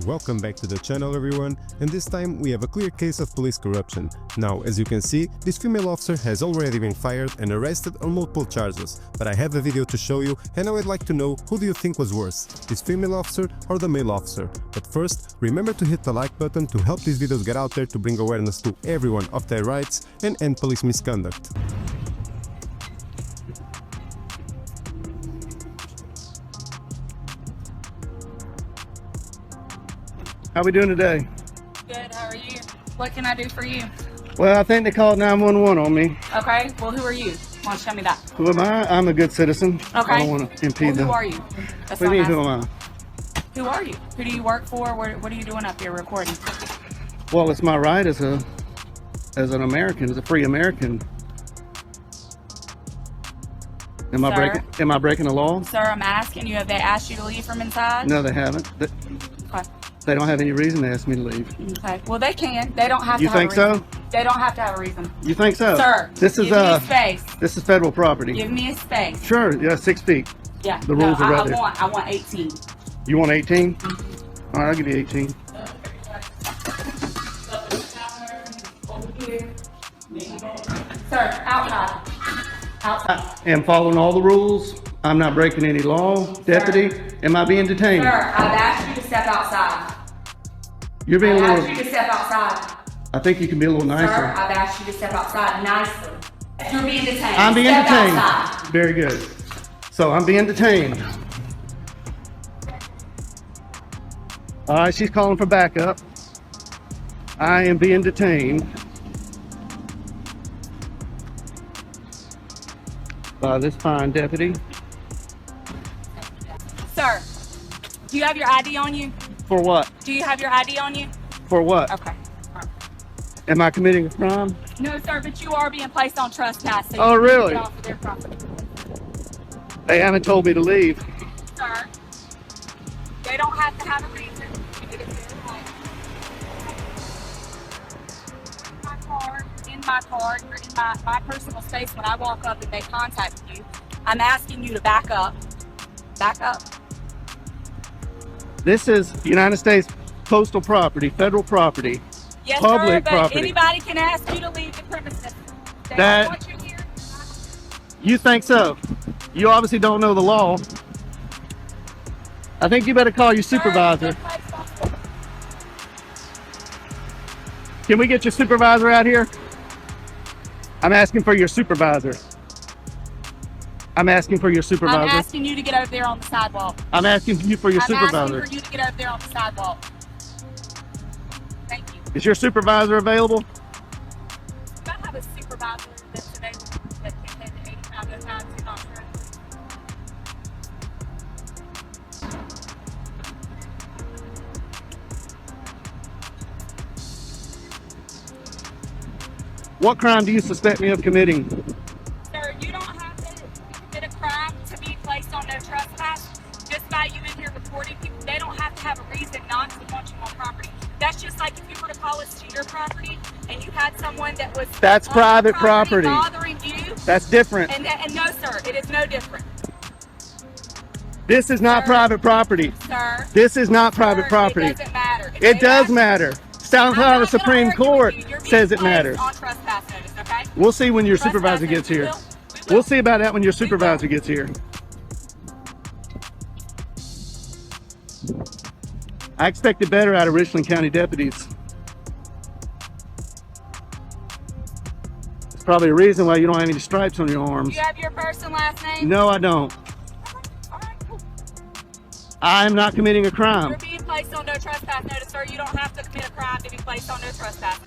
Welcome back to the channel everyone, and this time we have a clear case of police corruption. Now, as you can see, this female officer has already been fired and arrested on multiple charges, but I have a video to show you and I would like to know who do you think was worse, this female officer or the male officer. But first, remember to hit the like button to help these videos get out there to bring awareness to everyone of their rights and end police misconduct. How we doing today? Good, how are you? What can I do for you? Well, I think they called 911 on me. Okay, well who are you? Why don't you tell me that? Who am I? I'm a good citizen. Okay. I don't want to impede them. Who are you? That's What do you mean, I'm who am I? Who are you? Who do you work for? What are you doing up here recording? Well, it's my right as an American, as a free American. Am I breaking the law? Sir, I'm asking you, have they asked you to leave from inside? No, they haven't. Okay. They don't have any reason to ask me to leave. Okay, well they can. They don't have You to have think a reason. so? They don't have to have a reason. You think so? Sir, this is give me a space. This is federal property. Give me a space. Sure, yeah, 6 feet. Yeah. The rules are right there. I want 18. You want 18? All right, I'll give you 18. Sir, outside. Outside. I am following all the rules. I'm not breaking any law. Deputy, am I being detained? Sir, I've asked you to step outside. You're being a I've little... asked you to step outside. I think you can be a little nicer. Sir, I've asked you to step outside nicely. You're being detained. I'm being Step detained. outside. Very good. So I'm being detained. All right, she's calling for backup. I am being detained by this fine deputy. Sir, do you have your ID on you? For what? Do you have your ID on you? For what? Okay. Am I committing a crime? No, sir, but you are being placed on trespass. So Oh, you need to really? get off of their property. They haven't told me to leave. Sir, they don't have to have a reason. In my car, you're in my personal space. When I walk up and they contact you, I'm asking you to back up. Back up. This is United States postal property, federal property, Yes, public sir, but property. anybody can ask you to leave the premises. They That- don't want you here. You think so? You obviously don't know the law. I think you better call your supervisor. Can we get your supervisor out here? I'm asking for your supervisor. I'm asking for your I'm supervisor. asking you to get over there on the sidewalk. I'm asking you for your I'm supervisor. asking for you to get over there on the sidewalk. Thank you. Is your supervisor available? Do I have a supervisor that's available that can head to 8505 to not sure? What crime do you suspect me of committing? Sir, you don't have to commit a crime to be placed on no trespass. Just by you in here reporting people, they don't have to have a reason not to want you on property. That's just like if you were to call us to your property and you had someone that was That's on private your property. bothering you. That's different. And no, sir, it is no different. This is not Sir. private property. Sir, This is not private sir, property. It doesn't matter. If It they does ask- matter. South I'm Carolina not gonna Supreme argue Court with you. You're being says it placed matters. on trespass notice, okay? We'll see when your Trespass supervisor notice, gets here. we will. We'll see about that when your supervisor gets here. I expected better out of Richland County deputies. It's probably a reason why you don't have any stripes on your arms. You have your first and last name? No, I don't. All right, cool. I am not committing a crime. You're being placed on no trespass notice, sir. You don't have to commit a crime to be placed on no trespass.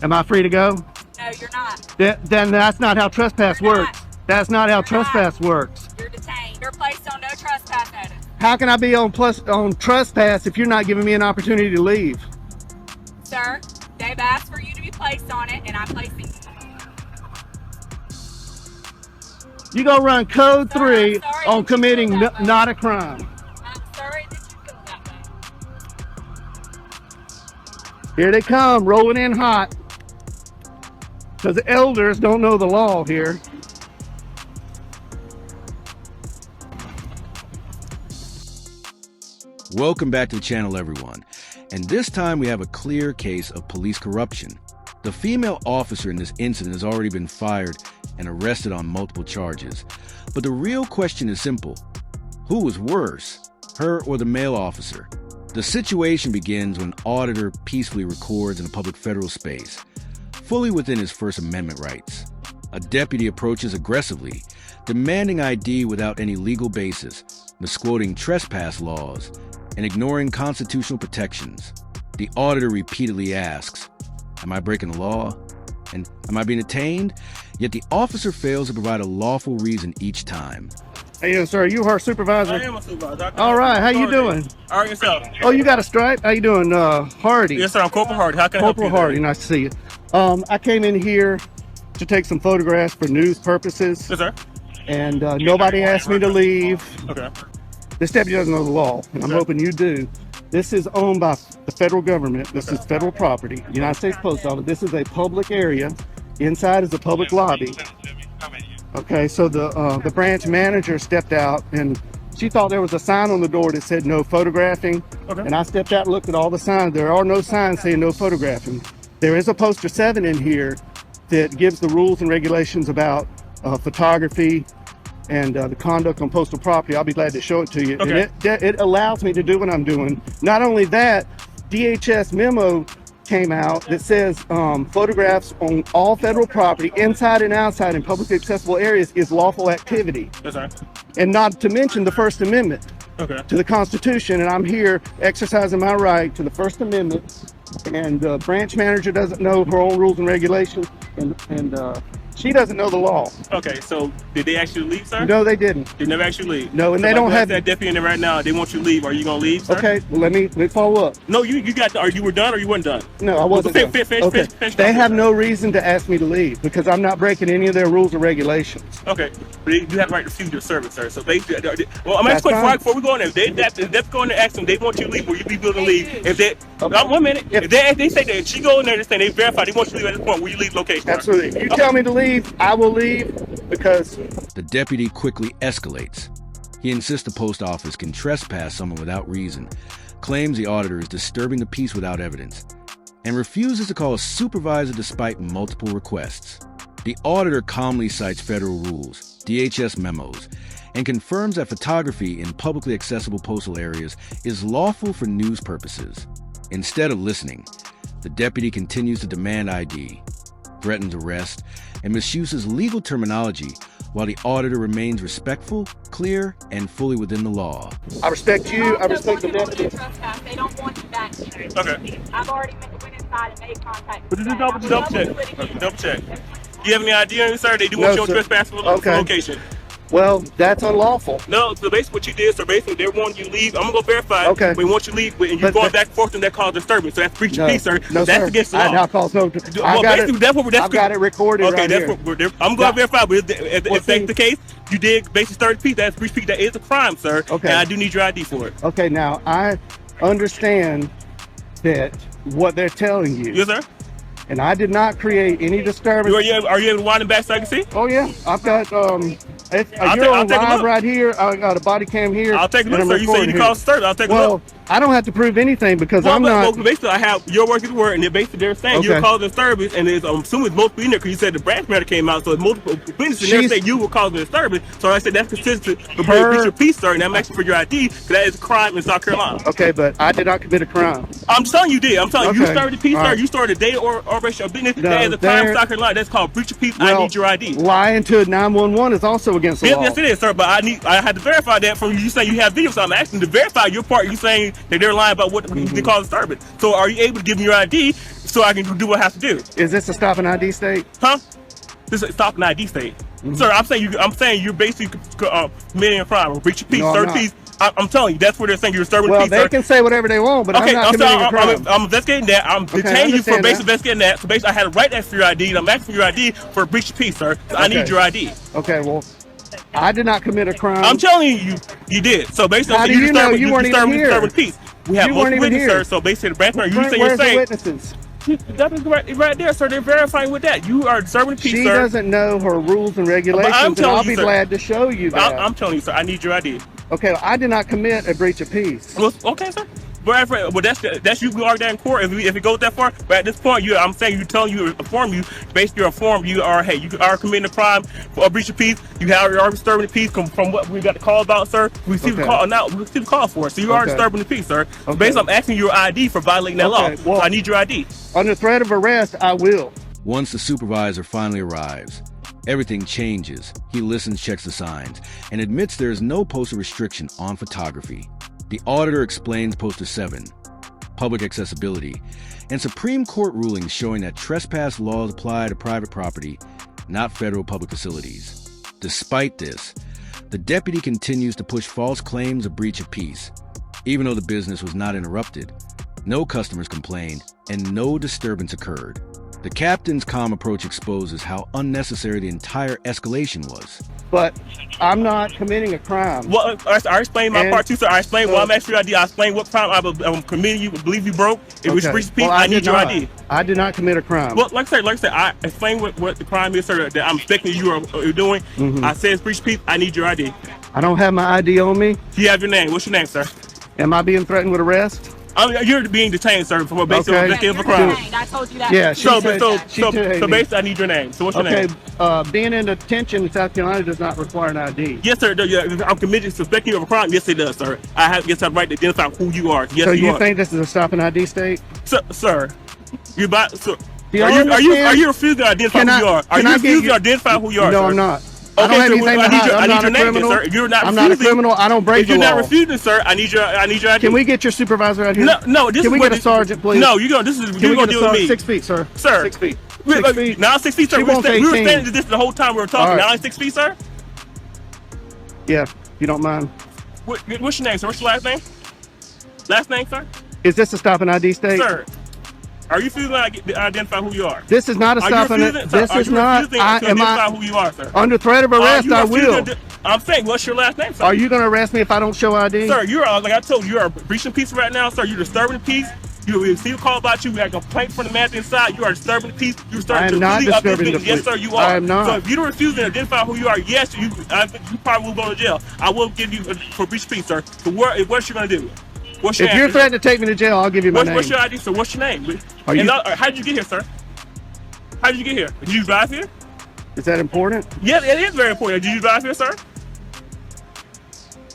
Am I free to go? No, you're not. Then that's not how trespass You're not. works. That's not how You're not. trespass works. You're detained. You're placed on no trespass notice. How can I be on trespass if you're not giving me an opportunity to leave? Sir, they've asked for you to be placed on it, and I'm placing you. You go run code Sir, 3 I'm sorry on that you committing feel that way. not a crime. I'm sorry that you feel that way. Here they come, rolling in hot. Because the elders don't know the law here. Welcome back to the channel, everyone. And this time we have a clear case of police corruption. The female officer in this incident has already been fired and arrested on multiple charges. But the real question is simple. Who was worse, her or the male officer? The situation begins when an auditor peacefully records in a public federal space, fully within his First Amendment rights. A deputy approaches aggressively, demanding ID without any legal basis, misquoting trespass laws, and ignoring constitutional protections. The auditor repeatedly asks, "Am I breaking the law? And am I being detained?" Yet the officer fails to provide a lawful reason each time. Hey, sir, are you our supervisor? I am a supervisor. All right, how you doing? All right, yourself. Oh, you got a stripe? How you doing, Hardy? Yes, sir. I'm Corporal Hardy. How can I help you? Corporal Hardy, nice to see you. I came in here to take some photographs for news purposes. Yes, sir. And nobody asked me to leave. Okay. This deputy doesn't know the law, and I'm hoping you do. This is owned by the federal government. This is federal property, United States Post Office. This is a public area. Inside is a public lobby. Okay, so the branch manager stepped out, and she thought there was a sign on the door that said no photographing. Okay. And I stepped out and looked at all the signs. There are no signs saying no photographing. There is a poster 7 in here that gives the rules and regulations about photography and the conduct on postal property. I'll be glad to show it to you. Okay. And it allows me to do what I'm doing. Not only that, DHS memo came out that says photographs on all federal property, inside and outside in publicly accessible areas, is lawful activity. Yes, sir. And not to mention the First Amendment Okay. to the Constitution, and I'm here exercising my right to the First Amendment. And the branch manager doesn't know her own rules and regulations, and she doesn't know the law. Okay, so did they actually leave, sir? No, they didn't. They never actually leave? No, and So they don't have that deputy in there right now. They want you to leave. Are you going to leave, sir? Okay, well, let me follow up. No, you got to, or you were done or you weren't done? No, I wasn't. Finish, done. finish, Okay. finish, They have sir. no reason to ask me to leave because I'm not breaking any of their rules or regulations. Okay, but you do have the right to refuse your service, sir. So they, well, I'm That's asking fine. before we go in there. That's going to ask them. They want you to leave. Will you be willing to leave? If they, Okay. 1 minute. If they say that she go in there and say they verify they want you to leave at this point, will you leave location? Sir? Absolutely. If you tell me to leave, I will leave because The deputy quickly escalates. He insists the post office can trespass someone without reason, claims the auditor is disturbing the peace without evidence, and refuses to call a supervisor despite multiple requests. The auditor calmly cites federal rules, DHS memos, and confirms that photography in publicly accessible postal areas is lawful for news purposes. Instead of listening, the deputy continues to demand ID, threatens arrest, and misuses legal terminology while the auditor remains respectful, clear, and fully within the law. I respect you. I respect the deputy. deputy. They don't want you back here. Okay. I've already went inside and made contact. But with just them. double check. Double check. Do you have any idea on you, sir? They do want No, you on sir. trespass for Okay. location. Well, that's unlawful. No, so basically what you did, so basically they want you to leave. I'm gonna go verify. Okay. We want you to leave, and you're But going that- back and forth, and that caused disturbance. So that's breach of No, peace, sir. no, That's sir. against the I law. now cause no. Well, basically, that's what we're. I've got it recorded Okay, right that's here. what I'm going to verify. But if Well, that's see- the case, you did basically start the peace. That's breach of peace. That is a crime, sir. Okay. And I do need your ID for it. Okay, now I understand that what they're telling you, Yes, sir. and I did not create any disturbance. Are you able to wind them back so I can see? Oh yeah, I've got I'll you're on take a live look. right here. I got a body cam here. I'll take a look, and sir. I'm You said you recording called service. I'll take a here. look. Well, I don't have to prove anything because I'm not. Well, basically, I have your word to the word, and basically they're saying you're Okay. causing disturbance, and it's, I'm assuming it's multiple in there because you said the branch matter came out, so it's multiple witnesses in there She's- saying you were causing disturbance. So I said that's consistent with Her- breach of peace, sir, and I'm asking for your ID because that is a crime in South Carolina. Okay, but I did not commit a crime. I'm telling you did. I'm telling you, you Okay. started the peace, All sir. right. You started a day or operation of business. No, That is a crime in there- South Carolina. That's called breach of peace. Well, I need your ID. Lying to 911 is also against the law. Yes, it is, sir. But I had to verify that from you. You saying you have video, so I'm asking to verify your part. You saying that they're lying about what they call disturbance. So are you able to give me your ID so I can do what I have to do? Is this a stop and ID state? Huh? This is stop an ID state, sir. I'm saying you're basically committing a crime or breach of peace, No, I'm sir. not. Peace. I'm telling you, that's where they're saying you're disturbing Well, peace, they sir. can say whatever they want, but Okay, I'm not committing a crime. I'm investigating that. I'm Okay, I detaining you for understand basically that. investigating that. So basically, I had a right to ask for your ID, and I'm asking for your ID for breach of peace, sir. So I Okay. need your ID. Okay, well, I did not commit a crime. I'm telling you, you did. So basically, How I'm do saying you know? You weren't even here. disturbing peace. We have You weren't multiple even witnesses, here. sir. So basically, the branch man, you Where's say you're the saying witnesses? that is right there, sir. They're verifying with that. You are disturbing peace, She sir. doesn't know her rules and regulations, and telling I'll you, be sir. glad to show you that. I'm telling you, sir. I need your ID. Okay, I did not commit a breach of peace. Well, okay, sir. But that's you. We argue that in court if it goes that far. But at this point, I'm saying inform you, basically inform you are, hey, you are committing a crime for a breach of peace. You are disturbing the peace from what we got the call about, sir. We received the call now. We received the call for it. So you are disturbing the peace, sir. So basically, I'm asking your ID for violating that law. Well, so I need your ID. Under threat of arrest, I will. Once the supervisor finally arrives, everything changes. He listens, checks the signs, and admits there is no poster restriction on photography. The auditor explains Poster 7, public accessibility, and Supreme Court rulings showing that trespass laws apply to private property, not federal public facilities. Despite this, the deputy continues to push false claims of breach of peace. Even though the business was not interrupted, no customers complained, and no disturbance occurred. The captain's calm approach exposes how unnecessary the entire escalation was. But I'm not committing a crime. Well, I explained my part too, sir. I explained why I'm asking your ID. I explained what crime I'm committing. You believe you broke. It was breach of peace. I need your ID. I did not commit a crime. Well, like I said, I explained what the crime is, sir. That I'm expecting you're doing. I said it's breach of peace. I need your ID. I don't have my ID on me. Do you have your name? What's your name, sir? Am I being threatened with arrest? You're being detained, sir, for basically investigating for crime. I told you that. Yeah, So basically, I need your name. So what's your name? Being in detention in South Carolina does not require an ID. Yes, sir. I'm committed to suspecting you of a crime. Yes, it does, sir. I have the right to identify who you are. Yes, so you are. Think this is a stop and ID state? Sir, you about? So, are you refusing to identify who you are? Are you refusing to identify who you are? No, sir? I'm not. Okay, I don't have anything to hide. I'm not a criminal. Sir. You're not. I'm not a criminal. I don't break the law. If you're not refusing, sir, I need your ID. Can we get your supervisor out here? No. Can we get a sergeant, please? No, you're gonna deal with me. 6 feet, sir. Sir. 6 feet. Now 6 feet, sir. We were standing to this the whole time we were talking. Now 6 feet, sir. Yeah, you don't mind. What's your name, sir? What's your last name? Last name, sir? Is this a stop and ID state? Sir, are you refusing to identify who you are? This is not a stop and ID. This is not. Identify who you are, sir? Under threat of arrest, I will. I'm saying, what's your last name, sir? Are you going to arrest me if I don't show ID? Sir, like I told you, you are breaching peace right now, sir. You're disturbing the peace. You receive a call about you. We have a complaint from the man inside. You are disturbing the peace. You're starting to not disturbing the peace. Yes, sir, you are. I am not. So if you don't refuse to identify who you are, yes, you probably will go to jail. I will give you for breach of peace, sir. So what's you going to do? What's your if you're threatening to take me to jail, I'll give you my name. What's your ID, sir? What's your name? How did you get here, sir? How did you get here? Did you drive here? Is that important? Yes, it is very important. Did you drive here, sir?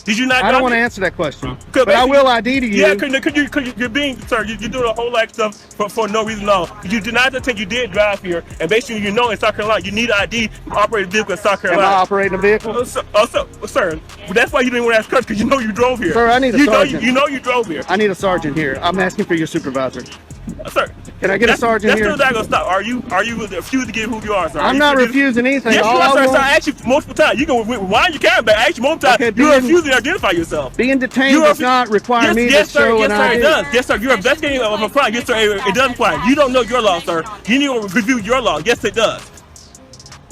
Did you not? I don't want to answer that question, but I will ID to you. Yeah, because you're being, sir, you're doing a whole lot of stuff for no reason at all. You did not think you did drive here, and basically, in South Carolina, you need ID to operate a vehicle in South Carolina. Am I operating a vehicle? Sir, that's why you didn't want to ask questions, because you drove here. Sir, I need a sergeant. You drove here. I need a sergeant here. I'm asking for your supervisor. Sir, can I get a sergeant here? That's still not gonna stop. Are you refusing to give who you are, sir? I'm not refusing anything. Yes, you are, sir. I asked you multiple times. You can rewind your camera back. I asked you multiple times. You're refusing to identify yourself. Being detained does not require me to show an ID. Yes, sir, it does. Yes, sir. You're investigating of a crime. Yes, sir, it does require. You don't know your law, sir. You need to review your law. Yes, it does.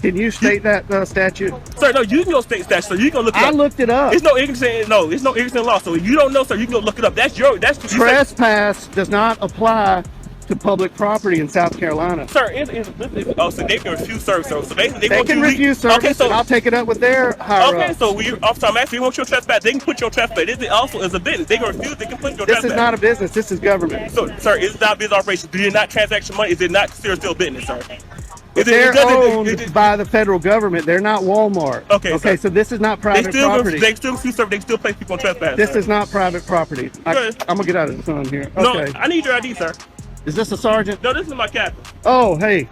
Can you state that statute? Sir, no, you can go state statute, so you can look it up. I looked it up. It's no ignorance law. So if you don't know, sir, you can go look it up. That's trespass does not apply to public property in South Carolina. Sir, so they can refuse service. So basically, they can refuse service. Okay, so and I'll take it up with their higher ups. Okay, so officer, I'm asking you want your trespass. They can put your trespass. This also is a business. They can refuse. They can put your trespass. This is not a business. This is government. So, sir, it's not a business operation. Do you not transaction money? Is it not considered still business, sir? They're owned by the federal government. They're not Walmart. Okay, so this is not private property. They still refuse service. They still place people on trespass. This is not private property. I'm gonna get out of the sun here. Okay. No, I need your ID, sir. Is this a sergeant? No, this is my captain. Oh, hey.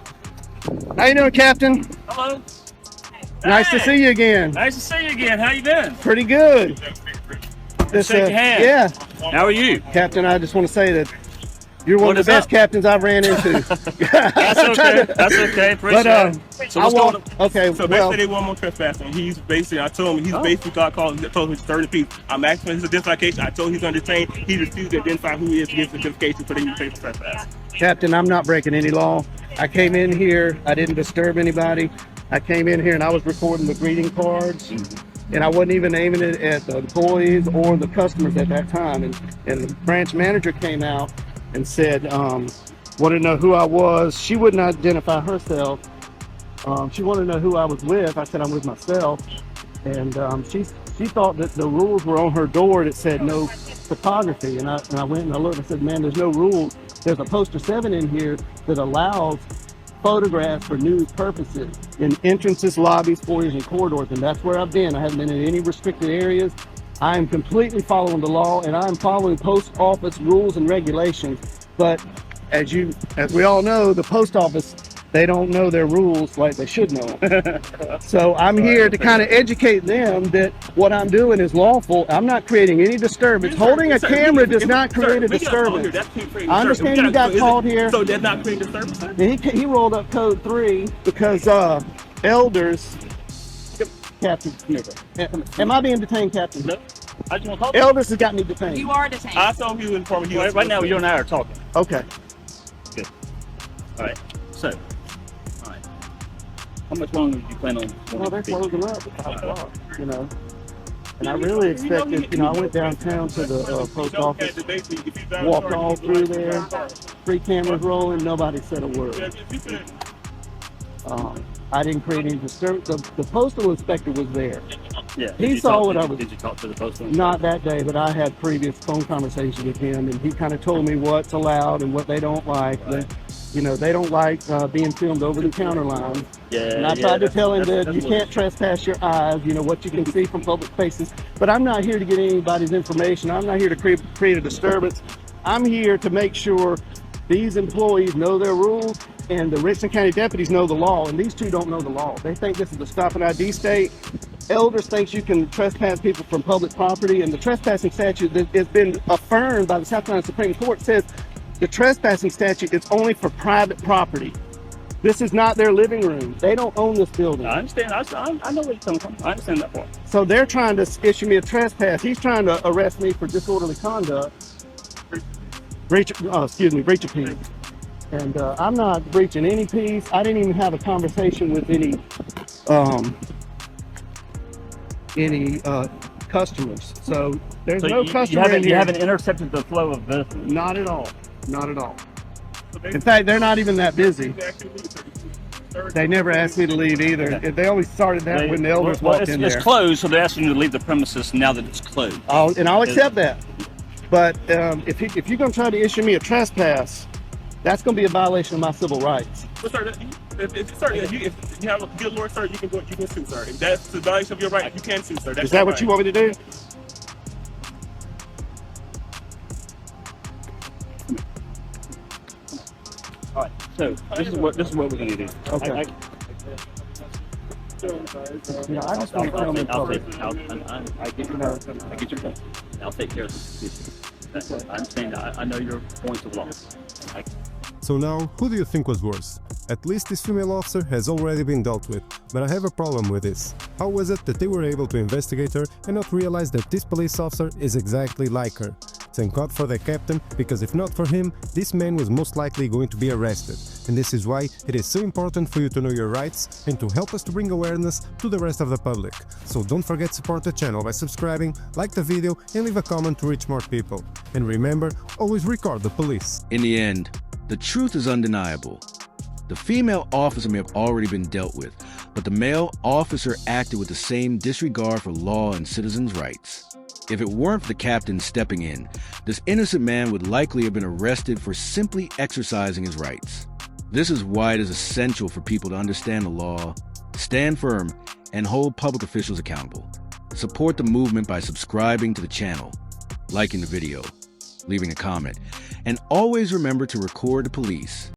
How you doing, Captain? Hello. Nice to see you again. Nice to see you again. How you doing? Pretty good. Shake your hand. Yeah. How are you? Captain, I just want to say that you're one of the best captains I've ran into. That's okay. That's okay. Appreciate it. So what's going on? Okay. So basically, they want more trespassing. He's basically, I told him, he's basically got called. I told him he's 30 people. I'm asking for his identification. I told him he's under detained. He refused to identify who he is to get identification for the face of trespass. Captain, I'm not breaking any law. I came in here. I didn't disturb anybody. I came in here and I was recording the greeting cards. And I wasn't even aiming it at the employees or the customers at that time. And the branch manager came out and said, wanted to know who I was. She wouldn't identify herself. She wanted to know who I was with. I said, I'm with myself. And she she thought that the rules were on her door that said no photography. And I went and I looked and I said, man, there's no rules. There's a poster 7 in here that allows photographs for news purposes in entrances, lobbies, foyers, and corridors. And that's where I've been. I haven't been in any restricted areas. I am completely following the law, and I'm following post office rules and regulations. But as we all know, the post office, they don't know their rules like they should know. So I'm here to kind of educate them that what I'm doing is lawful. I'm not creating any disturbance. Holding a camera does not create a disturbance. I understand you got called here. So that's not creating disturbance? And he rolled up code 3 because elders. Captain, am I being detained, Captain? No. I just want to talk. Elders has got me detained. You are detained. I saw you in front of you. Right now, you and I are talking. Okay. Good. All right. So, all right. How much longer do you plan on? Well, they're closing up at 5 o'clock, you know. And I really expected, I went downtown to the post office, walked all through there, 3 cameras rolling, nobody said a word. I didn't create any disturbance. The postal inspector was there. Yeah. He saw what I was. Did you talk to the postal? Not that day, but I had previous phone conversations with him, and he kind of told me what's allowed and what they don't like. Right. They don't like being filmed over the counter line. Yeah. And I tried to tell him that you can't trespass your eyes, what you can see from public spaces. But I'm not here to get anybody's information. I'm not here to create a disturbance. I'm here to make sure these employees know their rules and the Richland County deputies know the law, and these two don't know the law. They think this is a stop and ID state. Elders thinks you can trespass people from public property, and the trespassing statute that has been affirmed by the South Carolina Supreme Court says the trespassing statute is only for private property. This is not their living room. They don't own this building. I understand. I know where you're coming from. I understand that part. So they're trying to issue me a trespass. He's trying to arrest me for disorderly conduct. Breach of peace. And I'm not breaching any peace. I didn't even have a conversation with any customers. So there's no customer in here. You haven't intercepted the flow of business. Not at all. Not at all. In fact, they're not even that busy. They never asked me to leave either. They always started that when the elders walked in there. It's closed, so they're asking you to leave the premises now that it's closed. I'll accept that. But if you're going to try to issue me a trespass, that's going to be a violation of my civil rights. Well, sir, if you have a good lawyer, sir, you can sue, sir. If that's the violation of your right, you can sue, sir. That's Is that what you want me to do? All right. So this is what we're going to do. Okay. I just want to film in public. I get your point. I'll take care of this. I understand. I know your points of law. So now, who do you think was worse? At least this female officer has already been dealt with, but I have a problem with this. How was it that they were able to investigate her and not realize that this police officer is exactly like her? Thank God for the captain, because if not for him, this man was most likely going to be arrested. And this is why it is so important for you to know your rights and to help us to bring awareness to the rest of the public. So don't forget to support the channel by subscribing, like the video and leave a comment to reach more people. And remember, always record the police. In the end, the truth is undeniable. The female officer may have already been dealt with, but the male officer acted with the same disregard for law and citizens' rights. If it weren't for the captain stepping in, this innocent man would likely have been arrested for simply exercising his rights. This is why it is essential for people to understand the law, stand firm, and hold public officials accountable. Support the movement by subscribing to the channel, liking the video, leaving a comment, and always remember to record the police.